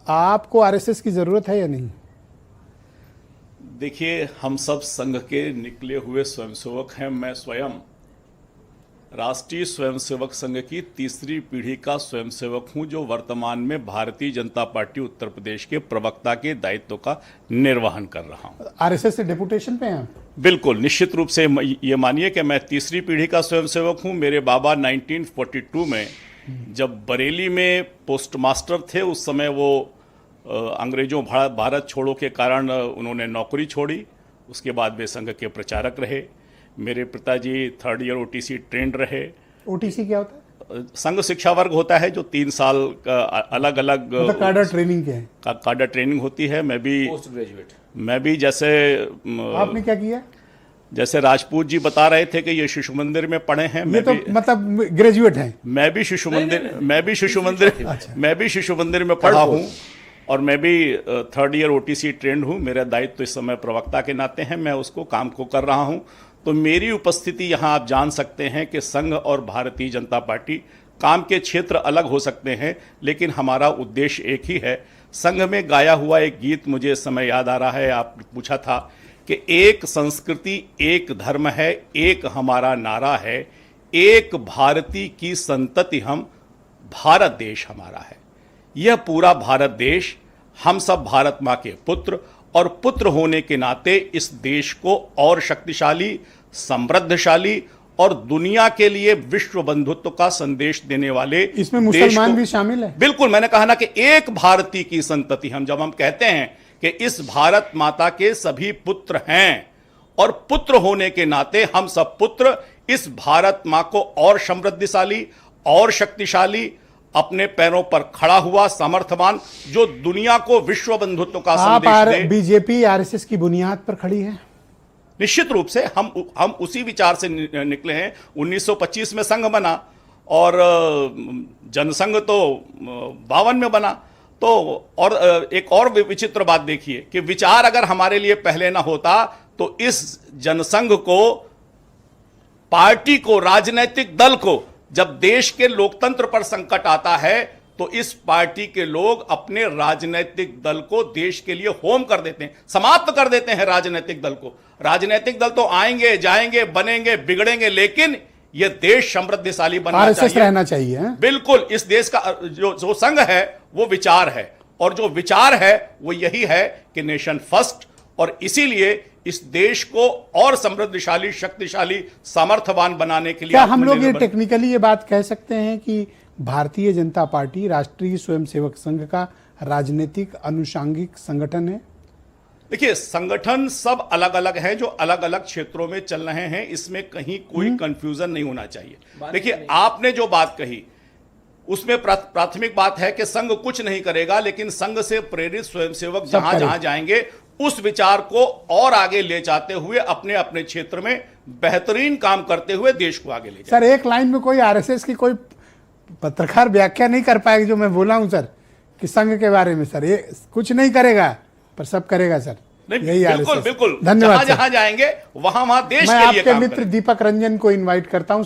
आपको आरएसएस की जरूरत है या नहीं? देखिए, हम सब संघ के निकले हुए स्वयंसेवक हैं। मैं स्वयं राष्ट्रीय स्वयंसेवक संघ की तीसरी पीढ़ी का स्वयंसेवक हूं, जो वर्तमान में भारतीय जनता पार्टी उत्तर प्रदेश के प्रवक्ता के दायित्व का निर्वहन कर रहा हूं। आरएसएस से डेपुटेशन पे हैं? बिल्कुल, निश्चित रूप से ये मानिए कि मैं तीसरी पीढ़ी का स्वयंसेवक हूं। मेरे बाबा 1942 में जब बरेली में पोस्ट मास्टर थे, उस समय वो अंग्रेजों भारत छोड़ो के कारण उन्होंने नौकरी छोड़ी। उसके बाद वे संघ के प्रचारक रहे। मेरे पिताजी 3rd ईयर ओटीसी ट्रेंड रहे। ओटीसी क्या होता है? संघ शिक्षा वर्ग होता है, जो 3 साल का अलग अलग काडर ट्रेनिंग के हैं। काडर ट्रेनिंग होती है। मैं भी पोस्ट ग्रेजुएट। मैं भी जैसे आपने क्या किया? जैसे राजपूत जी बता रहे थे कि ये शिशु मंदिर में पढ़े हैं, ये तो मतलब ग्रेजुएट हैं। मैं भी शिशु मंदिर में पढ़ा हूँ, और मैं भी 3rd ईयर ओटीसी ट्रेंड हूँ। मेरा दायित्व तो इस समय प्रवक्ता के नाते हैं, मैं उसको काम को कर रहा हूँ। तो मेरी उपस्थिति यहाँ आप जान सकते हैं कि संघ और भारतीय जनता पार्टी काम के क्षेत्र अलग हो सकते हैं, लेकिन हमारा उद्देश्य एक ही है। संघ में गाया हुआ एक गीत मुझे इस समय याद आ रहा है, आप पूछा था कि एक संस्कृति एक धर्म है, एक हमारा नारा है, एक भारती की संतति हम, भारत देश हमारा है। यह पूरा भारत देश, हम सब भारत माँ के पुत्र, और पुत्र होने के नाते इस देश को और शक्तिशाली, समृद्धशाली और दुनिया के लिए विश्व बंधुत्व का संदेश देने वाले, इसमें मुसलमान भी शामिल है। बिल्कुल, मैंने कहा ना कि एक भारती की संतति हम, जब हम कहते हैं कि इस भारत माता के सभी पुत्र हैं, और पुत्र होने के नाते हम सब पुत्र इस भारत मां को और समृद्धशाली और शक्तिशाली, अपने पैरों पर खड़ा हुआ, समर्थवान, जो दुनिया को विश्व बंधुत्व का संदेश दे। बीजेपी आरएसएस की बुनियाद पर खड़ी है। निश्चित रूप से हम उसी विचार से निकले हैं। 1925 में संघ बना, और जनसंघ तो 52 में बना। तो और एक और विचित्र बात देखिए कि विचार अगर हमारे लिए पहले ना होता, तो इस जनसंघ को, पार्टी को, राजनीतिक दल को, जब देश के लोकतंत्र पर संकट आता है, तो इस पार्टी के लोग अपने राजनीतिक दल को देश के लिए होम कर देते हैं, समाप्त कर देते हैं राजनीतिक दल को। राजनीतिक दल तो आएंगे, जाएंगे, बनेंगे, बिगड़ेंगे, लेकिन यह देश समृद्धशाली बनना चाहिए, रहना चाहिए। बिल्कुल। इस देश का जो संघ है वो विचार है, और जो विचार है वो यही है कि नेशन फर्स्ट, और इसीलिए इस देश को और समृद्धशाली, शक्तिशाली, सामर्थ्यवान बनाने के लिए क्या हम लोग ये टेक्निकली ये बात कह सकते हैं कि भारतीय जनता पार्टी राष्ट्रीय स्वयंसेवक संघ का राजनीतिक अनुषांगिक संगठन है? देखिए, संगठन सब अलग अलग हैं, जो अलग अलग क्षेत्रों में चल रहे हैं, इसमें कहीं कोई कंफ्यूजन नहीं होना चाहिए। देखिए, आपने जो बात कही उसमें प्राथमिक बात है कि संघ कुछ नहीं करेगा, लेकिन संघ से प्रेरित स्वयंसेवक जहां जहां जाएंगे, उस विचार को और आगे ले जाते हुए अपने अपने क्षेत्र में बेहतरीन काम करते हुए देश को आगे ले जाएंगे। सर, एक लाइन में कोई आरएसएस की कोई पत्रकार व्याख्या नहीं कर पाएगा जो मैं बोला हूं सर, कि संघ के बारे में। सर, ये कुछ नहीं करेगा पर सब करेगा सर। यही बिल्कुल बिल्कुल, धन्यवाद। जहां जाएंगे वहां देश मैं के लिए आपके मित्र दीपक रंजन को इन्वाइट करता हूं।